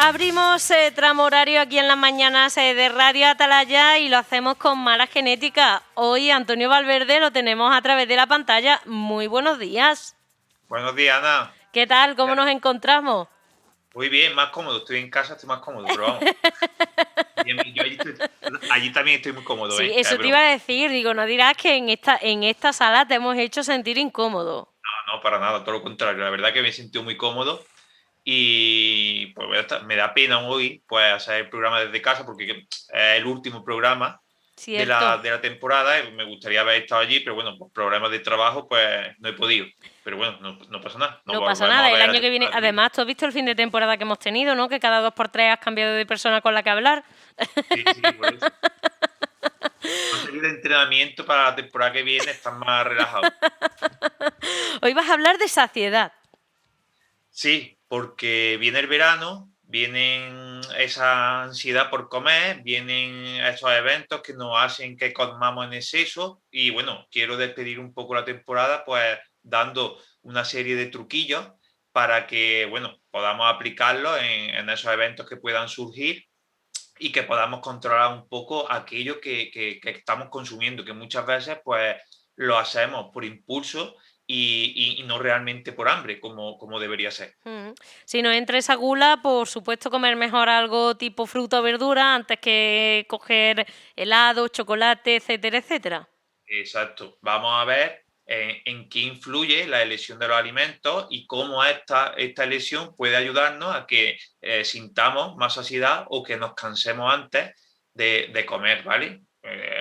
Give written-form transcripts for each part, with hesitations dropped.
Abrimos tramo horario aquí en las mañanas de Radio Atalaya y lo hacemos con Mala Genética. Hoy Antonio Valverde lo tenemos a través de la pantalla. Muy buenos días. Buenos días, Ana. ¿Qué tal? ¿Cómo nos encontramos? Muy bien, más cómodo. Estoy en casa, estoy más cómodo, pero vamos. Yo allí también estoy muy cómodo, Sí, ¿eh? eso te iba a decir. Digo, no dirás que en esta sala te hemos hecho sentir incómodo. No, para nada, todo lo contrario. La verdad que me he sentido muy cómodo y pues me da pena hoy pues hacer el programa desde casa porque es el último programa de Cierto. de la temporada y me gustaría haber estado allí, pero bueno, por problemas de trabajo pues no he podido. Pero bueno, no pasa nada. Nos No pasa volvemos nada. a El ver la año que viene, temporada que viene. además, tú has visto el fin de temporada que hemos tenido, ¿no? Que cada 2 por 3 has cambiado de persona con la que hablar. Sí, por eso. Va a salir de entrenamiento para la temporada que viene, estar más relajado. Hoy vas a hablar de saciedad. Sí, porque viene el verano, vienen esa ansiedad por comer, vienen esos eventos que nos hacen que comamos en exceso y bueno, quiero despedir un poco la temporada pues dando una serie de truquillos para que bueno, podamos aplicarlos en esos eventos que puedan surgir y que podamos controlar un poco aquello que estamos consumiendo, que muchas veces pues lo hacemos por impulso y no realmente por hambre, como debería ser. Si nos entra esa gula, por supuesto comer mejor algo tipo fruta o verdura antes que coger helado, chocolate, etcétera, etcétera. Exacto. Vamos a ver en qué influye la elección de los alimentos y cómo esta elección puede ayudarnos a que sintamos más saciedad o que nos cansemos antes de comer, ¿vale?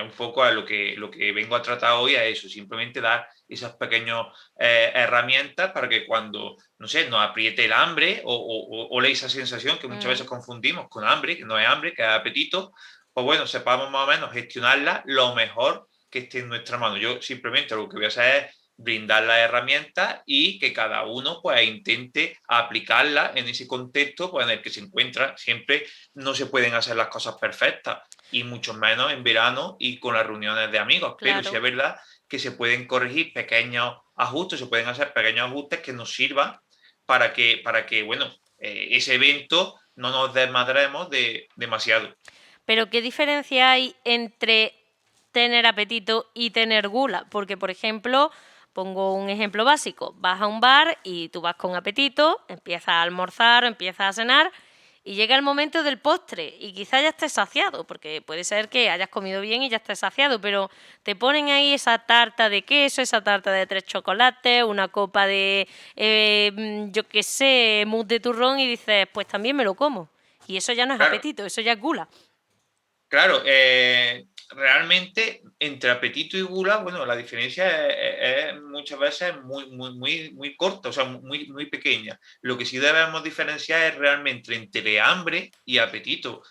Un poco a lo que vengo a tratar hoy es eso, simplemente dar esas pequeñas herramientas para que cuando, no sé, nos apriete el hambre o esa sensación que muchas veces confundimos con hambre, que no es hambre, que es apetito, pues bueno, sepamos más o menos gestionarla lo mejor que esté en nuestra mano. Yo simplemente lo que voy a hacer es brindar las herramientas y que cada uno pues intente aplicarlas en ese contexto pues, en el que se encuentra. Siempre no se pueden hacer las cosas perfectas y mucho menos en verano y con las reuniones de amigos, pero sí Claro. es verdad que se pueden corregir pequeños ajustes, se pueden hacer pequeños ajustes que nos sirvan para que bueno, ese evento no nos desmadremos demasiado. Pero ¿qué diferencia hay entre tener apetito y tener gula? Porque, por ejemplo, pongo un ejemplo básico. Vas a un bar y tú vas con apetito, empiezas a almorzar o empiezas a cenar y llega el momento del postre y quizá ya estés saciado, porque puede ser que hayas comido bien y ya estés saciado, pero te ponen ahí esa tarta de queso, esa tarta de 3 chocolates, una copa de, yo qué sé, mousse de turrón y dices, pues también me lo como. Y eso ya no es Claro, apetito, eso ya es gula. Claro, realmente entre apetito y gula, bueno, la diferencia es muchas veces muy corta, o sea, muy pequeña. Lo que sí debemos diferenciar es realmente entre hambre y apetito.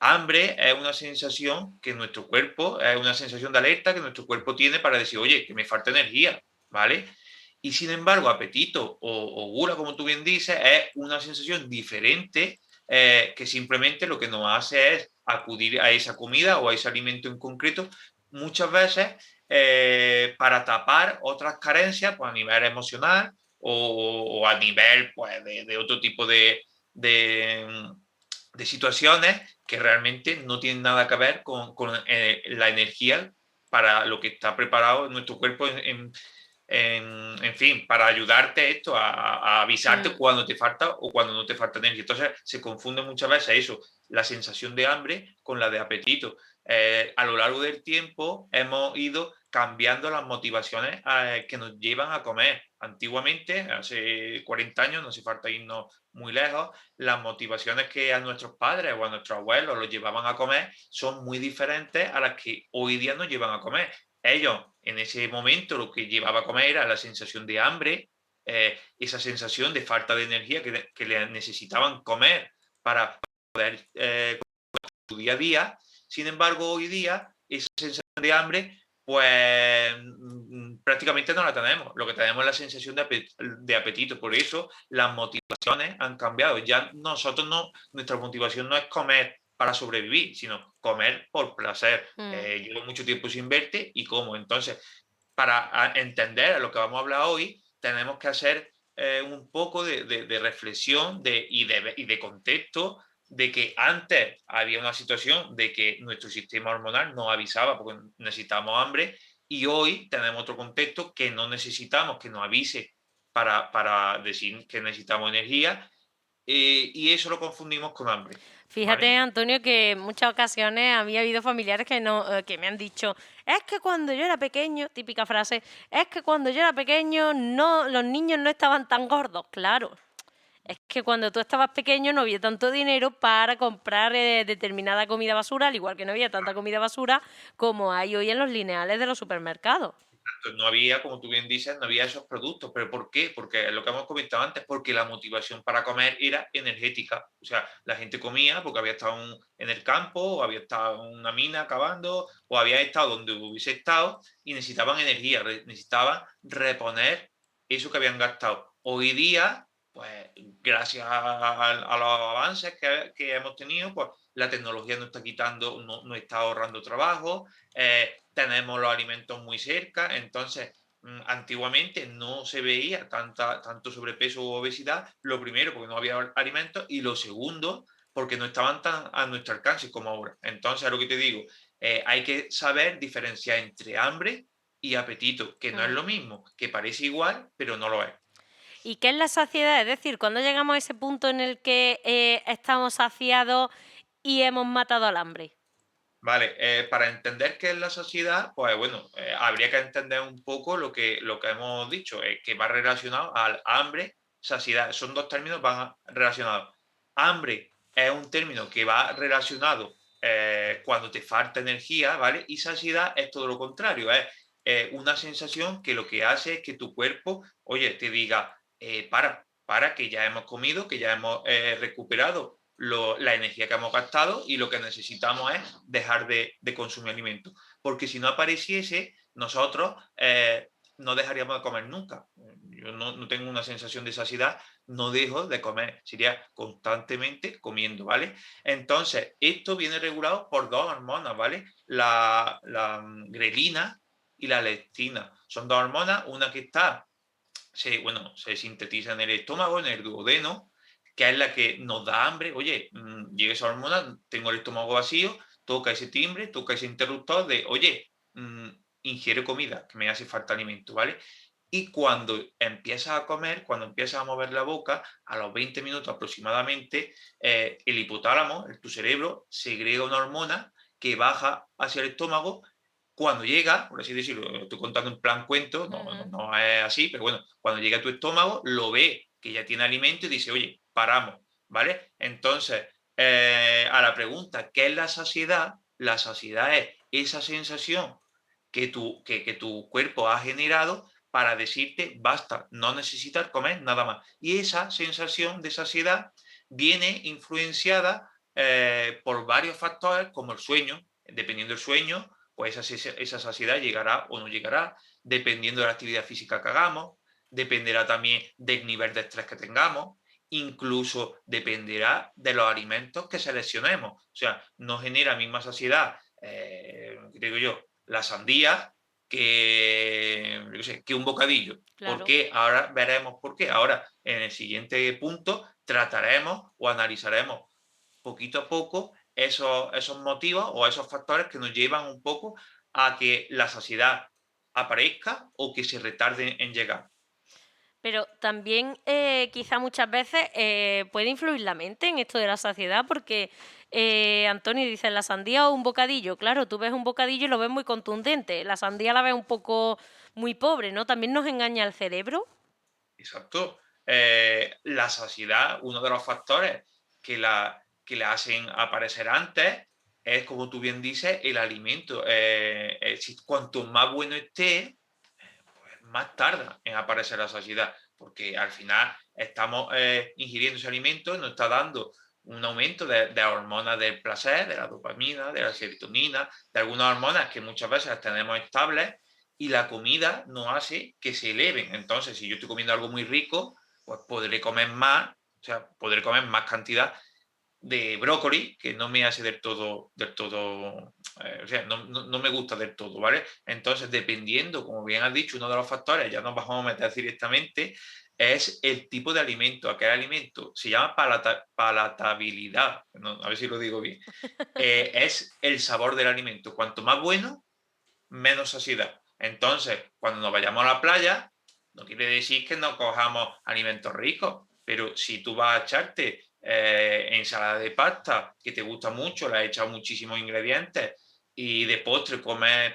Hambre es una sensación que nuestro cuerpo, es una sensación de alerta que nuestro cuerpo tiene para decir, oye, que me falta energía, ¿vale? Y sin embargo, apetito o gula, como tú bien dices, es una sensación diferente que simplemente lo que nos hace es acudir a esa comida o a ese alimento en concreto, muchas veces para tapar otras carencias pues, a nivel emocional o a nivel pues, de otro tipo de, de, situaciones que realmente no tienen nada que ver con la energía para lo que está preparado en nuestro cuerpo en fin, para ayudarte esto, a avisarte Mm. cuando te falta o cuando no te falta energía. Entonces se confunde muchas veces eso, la sensación de hambre con la de apetito. A lo largo del tiempo hemos ido cambiando las motivaciones que nos llevan a comer. Antiguamente, hace 40 años, no hace falta irnos muy lejos, las motivaciones que a nuestros padres o a nuestros abuelos los llevaban a comer son muy diferentes a las que hoy día nos llevan a comer. Ellos en ese momento lo que llevaba a comer era la sensación de hambre, esa sensación de falta de energía que le necesitaban comer para poder su día a día. Sin embargo, hoy día esa sensación de hambre pues prácticamente no la tenemos. Lo que tenemos es la sensación de apetito. Por eso las motivaciones han cambiado. Ya nosotros no, nuestra motivación no es comer para sobrevivir, sino comer por placer. Mm. Llevo mucho tiempo sin verte y como. Entonces, para entender a lo que vamos a hablar hoy, tenemos que hacer un poco de reflexión y de contexto de que antes había una situación de que nuestro sistema hormonal nos avisaba porque necesitábamos hambre y hoy tenemos otro contexto que no necesitamos que nos avise para decir que necesitamos energía y eso lo confundimos con hambre, Fíjate, ¿vale? Antonio, que en muchas ocasiones a mí ha habido familiares que no, que me han dicho, es que cuando yo era pequeño, típica frase, es que cuando yo era pequeño no, los niños no estaban tan gordos, claro. Es que cuando tú estabas pequeño no había tanto dinero para comprar determinada comida basura, al igual que no había tanta comida basura como hay hoy en los lineales de los supermercados. Entonces, no había, como tú bien dices, no había esos productos. ¿Pero por qué? Porque lo que hemos comentado antes, porque la motivación para comer era energética. O sea, la gente comía porque había estado en el campo, o había estado en una mina cavando, o había estado donde hubiese estado y necesitaban energía, necesitaban reponer eso que habían gastado. Hoy día, pues gracias a los avances que hemos tenido, pues la tecnología nos está quitando, nos está ahorrando trabajo, tenemos los alimentos muy cerca, entonces antiguamente no se veía tanto sobrepeso u obesidad, lo primero porque no había alimentos y lo segundo porque no estaban tan a nuestro alcance como ahora. Entonces, a lo que te digo, hay que saber diferenciar entre hambre y apetito, que no es Mm. lo mismo, que parece igual, pero no lo es. ¿Y qué es la saciedad? Es decir, cuando llegamos a ese punto en el que estamos saciados y hemos matado al hambre. Vale, para entender qué es la sociedad, pues bueno, habría que entender un poco lo que hemos dicho, que va relacionado al hambre, saciedad. Son dos términos van relacionados. Hambre es un término que va relacionado cuando te falta energía, ¿vale? Y saciedad es todo lo contrario, es una sensación que lo que hace es que tu cuerpo, oye, te diga, para, que ya hemos comido, que ya hemos recuperado la energía que hemos gastado y lo que necesitamos es dejar de consumir alimentos. Porque si no apareciese, nosotros no dejaríamos de comer nunca. Yo no tengo una sensación de saciedad, no dejo de comer, sería constantemente comiendo, ¿vale? Entonces, esto viene regulado por dos hormonas, ¿vale? La grelina y la leptina. Son dos hormonas, una que está, se sintetiza en el estómago, en el duodeno, que es la que nos da hambre. Oye, llega esa hormona, tengo el estómago vacío, toca ese timbre, toca ese interruptor de, oye, ingiere comida, que me hace falta alimento, ¿vale? Y cuando empiezas a comer, cuando empiezas a mover la boca, a los 20 minutos aproximadamente, el hipotálamo, tu cerebro, segrega una hormona que baja hacia el estómago. Cuando llega, por así decirlo, estoy contando en plan cuento, no es así, pero bueno, cuando llega a tu estómago, lo ve que ya tiene alimento y dice, oye, paramos, ¿vale? Entonces, a la pregunta, ¿qué es la saciedad es esa sensación que tu cuerpo ha generado para decirte, basta, no necesitas comer nada más. Y esa sensación de saciedad viene influenciada por varios factores, como el sueño. Dependiendo del sueño, pues esa saciedad llegará o no llegará, dependiendo de la actividad física que hagamos, dependerá también del nivel de estrés que tengamos, incluso dependerá de los alimentos que seleccionemos. O sea, no genera misma saciedad, digo yo, la sandía que un bocadillo. ¿Por Claro. qué? Ahora veremos por qué. Ahora, en el siguiente punto, trataremos o analizaremos poquito a poco esos motivos o esos factores que nos llevan un poco a que la saciedad aparezca o que se retarde en llegar. Pero también quizá muchas veces puede influir la mente en esto de la saciedad, porque Antonio dice la sandía o un bocadillo. Claro, tú ves un bocadillo y lo ves muy contundente. La sandía la ves un poco muy pobre, ¿no? También nos engaña el cerebro. Exacto. La saciedad, uno de los factores que la hacen aparecer antes es, como tú bien dices, el alimento. Cuanto más bueno esté, pues más tarda en aparecer la saciedad, porque al final estamos ingiriendo ese alimento y nos está dando un aumento de hormonas del placer, de la dopamina, de la serotonina, de algunas hormonas que muchas veces las tenemos estables y la comida nos hace que se eleven. Entonces, si yo estoy comiendo algo muy rico, pues podré comer más, o sea, podré comer más cantidad de brócoli que no me hace del todo, o sea, no me gusta del todo, ¿vale? Entonces, dependiendo, como bien has dicho, uno de los factores, ya nos vamos a meter directamente, es el tipo de alimento. Aquel alimento se llama palatabilidad, no, a ver si lo digo bien. Es el sabor del alimento. Cuanto más bueno, menos saciedad. Entonces, cuando nos vayamos a la playa, no quiere decir que no cojamos alimentos ricos, pero si tú vas a echarte ensalada de pasta, que te gusta mucho, le has echado muchísimos ingredientes, y de postre comes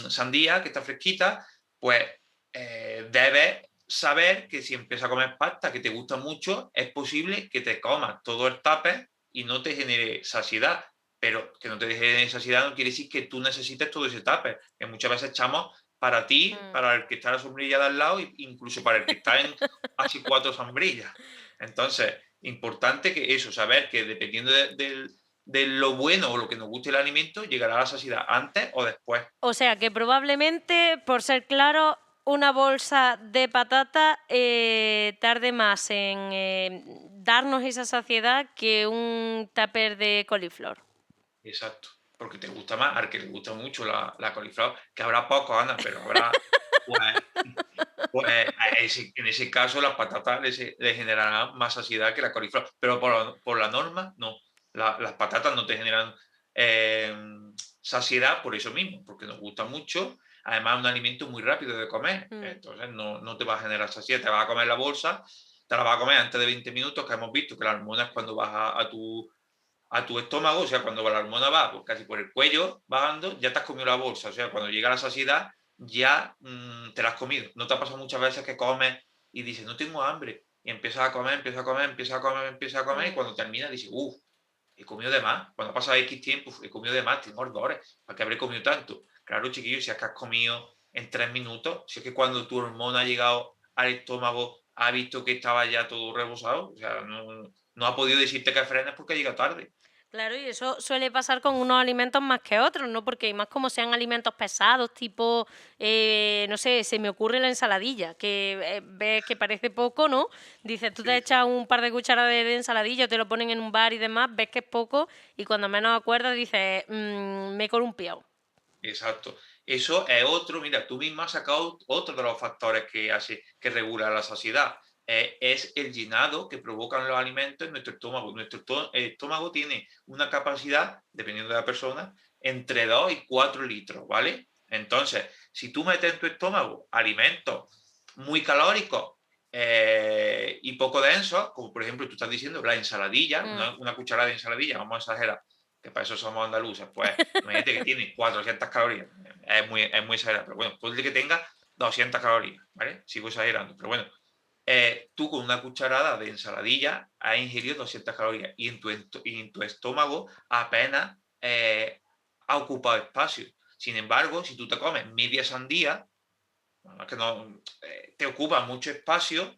sandía, que está fresquita, pues debes saber que si empiezas a comer pasta, que te gusta mucho, es posible que te comas todo el tupper y no te genere saciedad. Pero que no te deje necesidad no quiere decir que tú necesites todo ese tupper, que muchas veces echamos para ti, Mm. para el que está en la sombrilla de al lado e incluso para el que está en así 4 sombrillas. Entonces, importante que eso, saber que dependiendo de lo bueno o lo que nos guste el alimento, llegará a la saciedad antes o después. O sea que probablemente, por ser claro, una bolsa de patata tarde más en darnos esa saciedad que un tupper de coliflor. Exacto. Porque te gusta más, al que le gusta mucho la coliflor, que habrá pocos, Ana, pero habrá, pues, pues en ese caso las patatas le generarán más saciedad que la coliflor, pero por la norma no. Las patatas no te generan eh, saciedad por eso mismo, porque nos gusta mucho. Además, es un alimento muy rápido de comer, Mm. entonces no te va a generar saciedad. Te vas a comer la bolsa, te la vas a comer antes de 20 minutos, que hemos visto que la hormona es cuando vas a tu estómago, o sea, cuando la hormona va pues, casi por el cuello bajando, ya te has comido la bolsa, o sea, cuando llega la saciedad ya te la has comido. ¿No te ha pasado muchas veces que comes y dices, no tengo hambre? Y empiezas a comer, empiezas a comer, empiezas a comer, empiezas a comer, y Mm. cuando terminas dices, uff, he comido de más. Cuando ha pasado X tiempo, he comido de más, tengo ardores. ¿Para qué habré comido tanto? Claro, chiquillos, si es que has comido en 3 minutos, si es que cuando tu hormona ha llegado al estómago, ha visto que estaba ya todo rebosado, o sea, no ha podido decirte que frenes porque llega tarde. Claro, y eso suele pasar con unos alimentos más que otros, ¿no? Porque hay más como sean alimentos pesados, tipo, no sé, se me ocurre la ensaladilla, que ves que parece poco, ¿no? Dices, tú te Sí, sí. echas un par de cucharadas de ensaladilla, te lo ponen en un bar y demás, ves que es poco, y cuando menos acuerdas dices, me he columpiado. Exacto. Eso es otro, mira, tú misma has sacado otro de los factores que hace que regula la saciedad. Es el llenado que provocan los alimentos en nuestro estómago. Estómago tiene una capacidad, dependiendo de la persona, entre 2 y 4 litros, ¿vale? Entonces, si tú metes en tu estómago alimentos muy calóricos y poco densos, como por ejemplo tú estás diciendo la ensaladilla, Mm. una cucharada de ensaladilla, vamos a exagerar, que para eso somos andaluces, pues imagínate que tiene 400 calorías, es muy exagerado, pero bueno, ponle que tenga 200 calorías, ¿vale? Sigo exagerando, pero bueno, tú con una cucharada de ensaladilla has ingerido 200 calorías y en tu estómago apenas ha ocupado espacio. Sin embargo, si tú te comes media sandía, bueno, que no, te ocupa mucho espacio,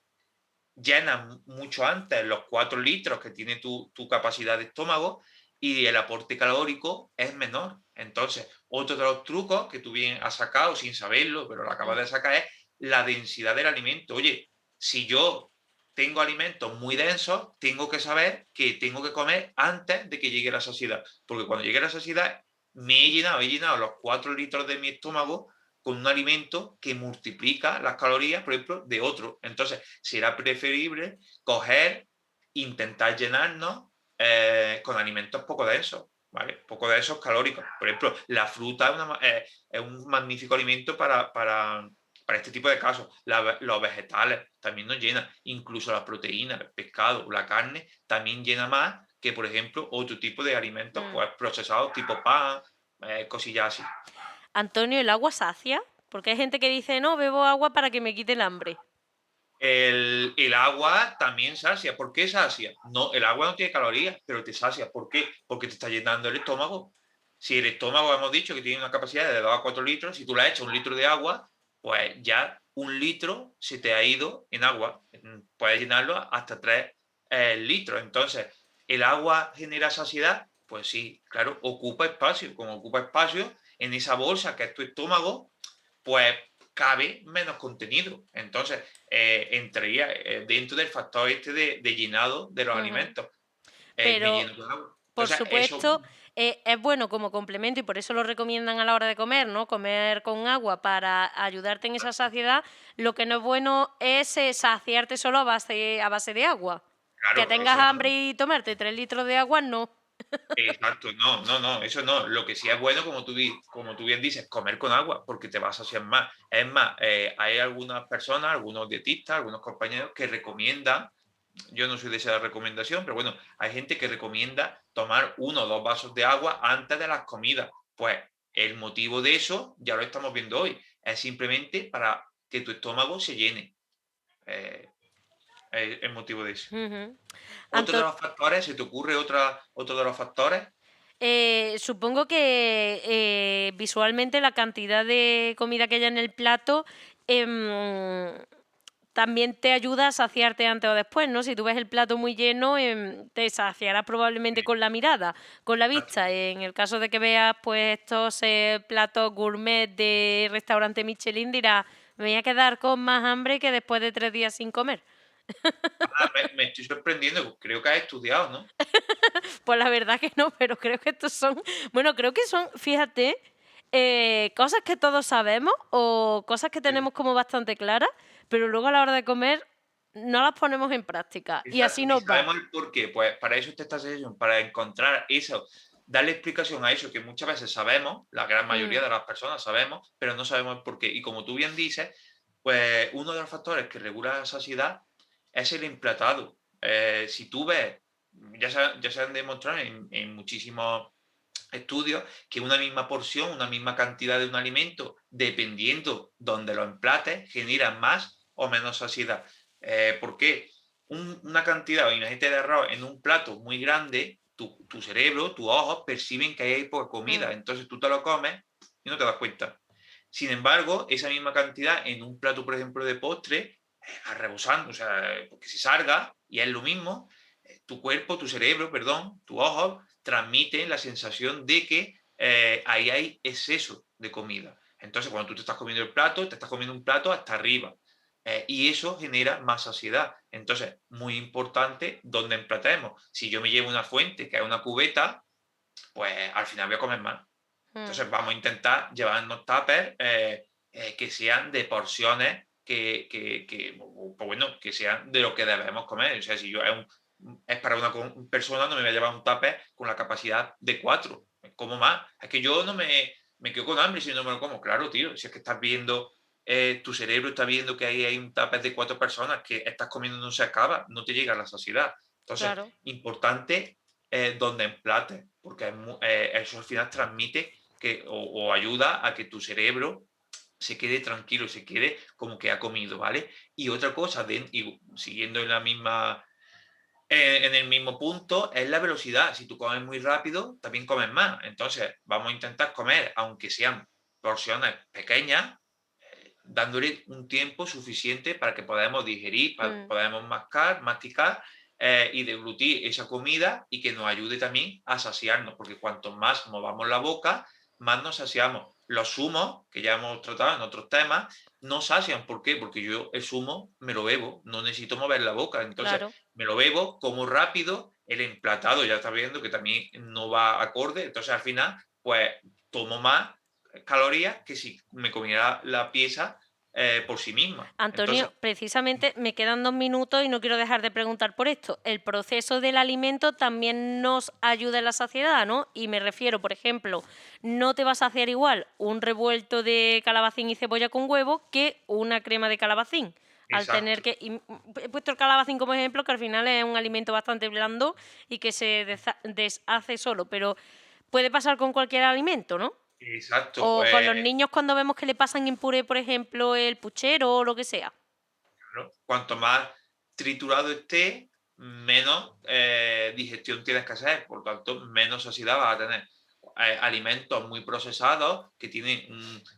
llenas mucho antes los 4 litros que tiene tu capacidad de estómago y el aporte calórico es menor. Entonces, otro de los trucos que tú bien has sacado sin saberlo, pero lo acabas Mm. de sacar, es la densidad del alimento. Oye, si yo tengo alimentos muy densos, tengo que saber que tengo que comer antes de que llegue la saciedad, porque cuando llegue la saciedad he llenado los 4 litros de mi estómago con un alimento que multiplica las calorías, por ejemplo, de otro. Entonces, será preferible coger, intentar llenarnos con alimentos poco densos, ¿vale? Poco densos calóricos. Por ejemplo, la fruta es un magnífico alimento para este tipo de casos. Los vegetales también nos llenan, incluso las proteínas, el pescado o la carne también llena más que, por ejemplo, otro tipo de alimentos Mm. pues, procesados tipo pan, cosillas así. Antonio, ¿el agua sacia? Porque hay gente que dice, no, bebo agua para que me quite el hambre. El agua también sacia. ¿Por qué sacia? No, el agua no tiene calorías, pero te sacia. ¿Por qué? Porque te está llenando el estómago. Si el estómago hemos dicho que tiene una capacidad de 2 a 4 litros, si tú le echas 1 litro de agua, pues ya 1 litro se te ha ido en agua. Puedes llenarlo hasta 3 litros. Entonces, ¿el agua genera saciedad? Pues sí, claro, ocupa espacio. Como ocupa espacio en esa bolsa que es tu estómago, pues cabe menos contenido. Entonces, entraría dentro del factor este de llenado de los Ujú. alimentos. Me Pero lleno con agua. Por Entonces, eso, supuesto, es bueno como complemento y por eso lo recomiendan a la hora de comer, ¿no? Comer con agua para ayudarte en esa saciedad. Lo que no es bueno es saciarte solo a base de agua. Que claro, tengas eso hambre no. y tomarte 3 litros de agua, no. Exacto, no, no, no, eso no. Lo que sí es bueno, como tú bien dices, comer con agua, porque te vas a saciar más. Es más, hay algunas personas, algunos dietistas, algunos compañeros que recomiendan, yo no soy de esa recomendación, pero bueno, hay gente que recomienda tomar 1 o 2 vasos de agua antes de las comidas. Pues el motivo de eso ya lo estamos viendo hoy. Es simplemente para que tu estómago se llene. Eh, es el motivo de eso. Ujú. Otro de Anto- los factores, ¿se te ocurre otro de los factores? Supongo que visualmente la cantidad de comida que haya en el plato em, también te ayuda a saciarte antes o después, ¿no? Si tú ves el plato muy lleno, te saciarás probablemente con la mirada, con la Exacto. vista. En el caso de que veas pues estos platos gourmet de restaurante Michelin, dirás, me voy a quedar con más hambre que después de 3 días sin comer. Ah, me estoy sorprendiendo, creo que has estudiado, ¿no? Pues la verdad que no, pero creo que estos son, bueno, creo que son, fíjate, cosas que todos sabemos o cosas que Sí. tenemos como bastante claras, pero luego a la hora de comer no las ponemos en práctica y Exacto, así ni nos va. sabemos el por qué. Pues para eso está esta sesión, para encontrar eso, darle explicación a eso que muchas veces sabemos, la gran mayoría Mm, de las personas sabemos, pero no sabemos el por qué. Y como tú bien dices, pues uno de los factores que regula la saciedad es el emplatado. Si tú ves, ya se han demostrado en muchísimos estudios que una misma porción, una misma cantidad de un alimento, dependiendo donde lo emplates, genera más o menos saciedad. ¿Por qué? Una cantidad, imagínate, de arroz en un plato muy grande, tu cerebro, tus ojos perciben que hay poca mm, comida, entonces tú te lo comes y no te das cuenta. Sin embargo, esa misma cantidad en un plato, por ejemplo, de postre, rebosando, o sea, porque se salga y es lo mismo, tu cuerpo, tu cerebro, perdón, tus ojos transmiten la sensación de que ahí hay exceso de comida. Entonces, cuando tú te estás comiendo el plato, te estás comiendo un plato hasta arriba. Y eso genera más saciedad. Entonces, muy importante dónde emplatemos. Si yo me llevo una fuente, que es una cubeta, pues al final voy a comer más. mm, Entonces, vamos a intentar llevarnos tuppers que sean de porciones pues bueno, que sean de lo que debemos comer. O sea, si yo es para una persona, no me voy a llevar un tupper con la capacidad de 4. Como más. Es que yo no me quedo con hambre si no me lo como. Claro, tío. Si es que estás viendo, tu cerebro está viendo que ahí hay un tupper de 4 personas que estás comiendo no se acaba, no te llega a la saciedad. Entonces, claro. importante donde emplates, porque eso al final transmite o ayuda a que tu cerebro se quede tranquilo, se quede como que ha comido, ¿vale? Y otra cosa, y siguiendo en el mismo punto, es la velocidad. Si tú comes muy rápido, también comes más. Entonces, vamos a intentar comer, aunque sean porciones pequeñas, dándole un tiempo suficiente para que podamos digerir, Mm. podamos masticar y deglutir esa comida y que nos ayude también a saciarnos, porque cuanto más movamos la boca, más nos saciamos. Los zumos, que ya hemos tratado en otros temas, no sacian. ¿Por qué? Porque yo el zumo me lo bebo, no necesito mover la boca. Entonces, Claro. me lo bebo, como rápido, el emplatado ya está viendo que también no va acorde. Entonces, al final, pues tomo más calorías que si me comiera la pieza por sí misma. Entonces, Antonio, precisamente me quedan 2 minutos y no quiero dejar de preguntar por esto. El proceso del alimento también nos ayuda en la saciedad, ¿no? Y me refiero, por ejemplo, no te vas a hacer igual un revuelto de calabacín y cebolla con huevo que una crema de calabacín. Al tener exacto, que. He puesto el calabacín como ejemplo, que al final es un alimento bastante blando y que se deshace solo, pero puede pasar con cualquier alimento, ¿no? exacto. O con los niños cuando vemos que le pasan en puré, por ejemplo, el puchero o lo que sea. ¿No? Cuanto más triturado esté, menos digestión tienes que hacer, por tanto, menos saciedad vas a tener. Alimentos muy procesados que tienen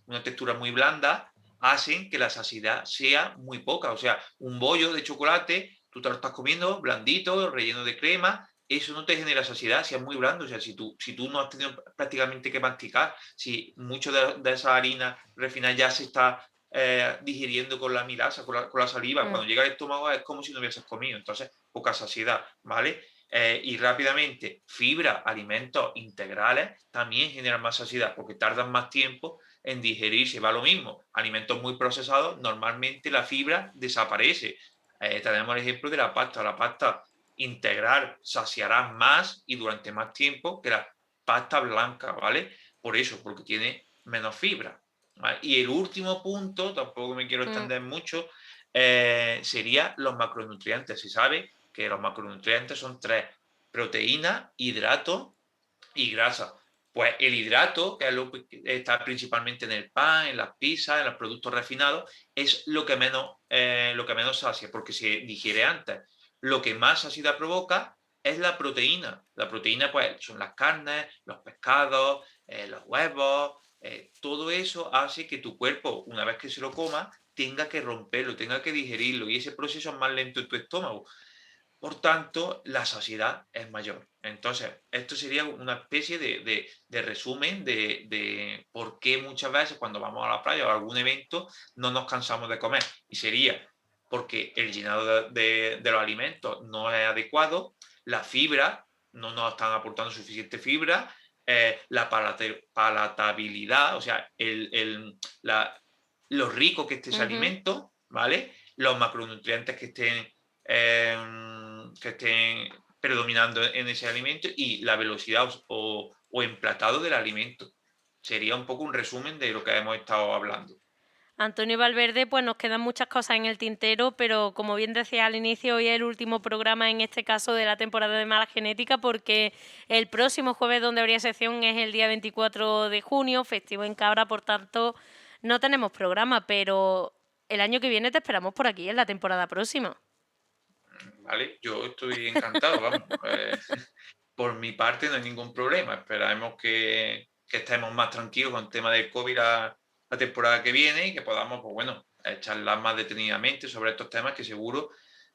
una textura muy blanda hacen que la saciedad sea muy poca. O sea, un bollo de chocolate, tú te lo estás comiendo blandito, relleno de crema, eso no te genera saciedad si es muy blando. O sea, si tú no has tenido prácticamente que masticar, si mucho de esa harina refinada ya se está digiriendo con la milasa, con la saliva. Mm, Cuando llega al estómago es como si no hubieses comido, entonces poca saciedad, ¿vale? y rápidamente fibra, alimentos integrales, también generan más saciedad porque tardan más tiempo en digerirse. Va lo mismo, alimentos muy procesados, normalmente la fibra desaparece. Tenemos el ejemplo de la pasta integral saciará más y durante más tiempo que la pasta blanca, ¿vale? Por eso, porque tiene menos fibra, ¿vale? Y el último punto, tampoco me quiero extender mucho, sería los macronutrientes. Se sabe que los macronutrientes son 3: proteína, hidrato y grasa. Pues el hidrato, que es lo que está principalmente en el pan, en las pizzas, en los productos refinados, es lo que menos sacia, porque se digiere antes. Lo que más saciedad provoca es la proteína. La proteína, pues, son las carnes, los pescados, los huevos, todo eso hace que tu cuerpo, una vez que se lo coma, tenga que romperlo, tenga que digerirlo, y ese proceso es más lento en tu estómago. Por tanto, la saciedad es mayor. Entonces, esto sería una especie de resumen de por qué muchas veces cuando vamos a la playa o a algún evento no nos cansamos de comer. Y sería porque el llenado de los alimentos no es adecuado, la fibra, no nos están aportando suficiente fibra, la palatabilidad, o sea, lo rico que esté ese alimento, ¿vale? Los macronutrientes que estén predominando en ese alimento y la velocidad o emplatado del alimento. Sería un poco un resumen de lo que hemos estado hablando. Antonio Valverde, pues nos quedan muchas cosas en el tintero, pero como bien decía al inicio, hoy es el último programa en este caso de la temporada de Mala Genética, porque el próximo jueves donde habría sección es el día 24 de junio, festivo en Cabra, por tanto no tenemos programa, pero el año que viene te esperamos por aquí en la temporada próxima. Vale, yo estoy encantado, vamos. Por mi parte no hay ningún problema. Esperamos que estemos más tranquilos con el tema del COVID la temporada que viene y que podamos, pues bueno, charlar más detenidamente sobre estos temas que seguro,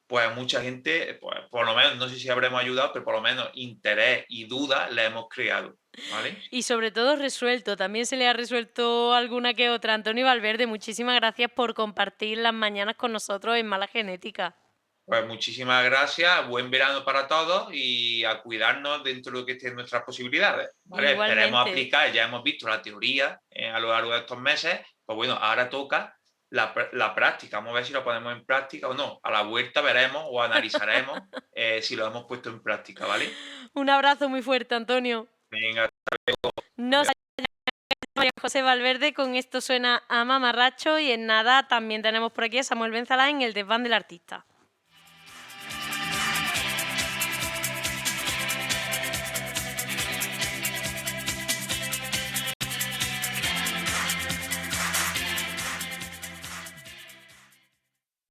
pues a mucha gente, pues por lo menos, no sé si habremos ayudado, pero por lo menos interés y duda le hemos creado, ¿vale? Y sobre todo resuelto, también se le ha resuelto alguna que otra. Antonio Valverde, muchísimas gracias por compartir las mañanas con nosotros en Mala Genética. Pues muchísimas gracias, buen verano para todos y a cuidarnos dentro de lo que estén nuestras posibilidades, ¿vale? Esperemos Igualmente. aplicar, ya hemos visto la teoría a lo largo de estos meses, pues bueno, ahora toca la práctica, vamos a ver si lo ponemos en práctica o no. A la vuelta veremos o analizaremos si lo hemos puesto en práctica, ¿vale? Un abrazo muy fuerte, Antonio. Venga, Nos María José Valverde, con esto suena a mamarracho y en nada también tenemos por aquí a Samuel Benzalá en el desván del artista.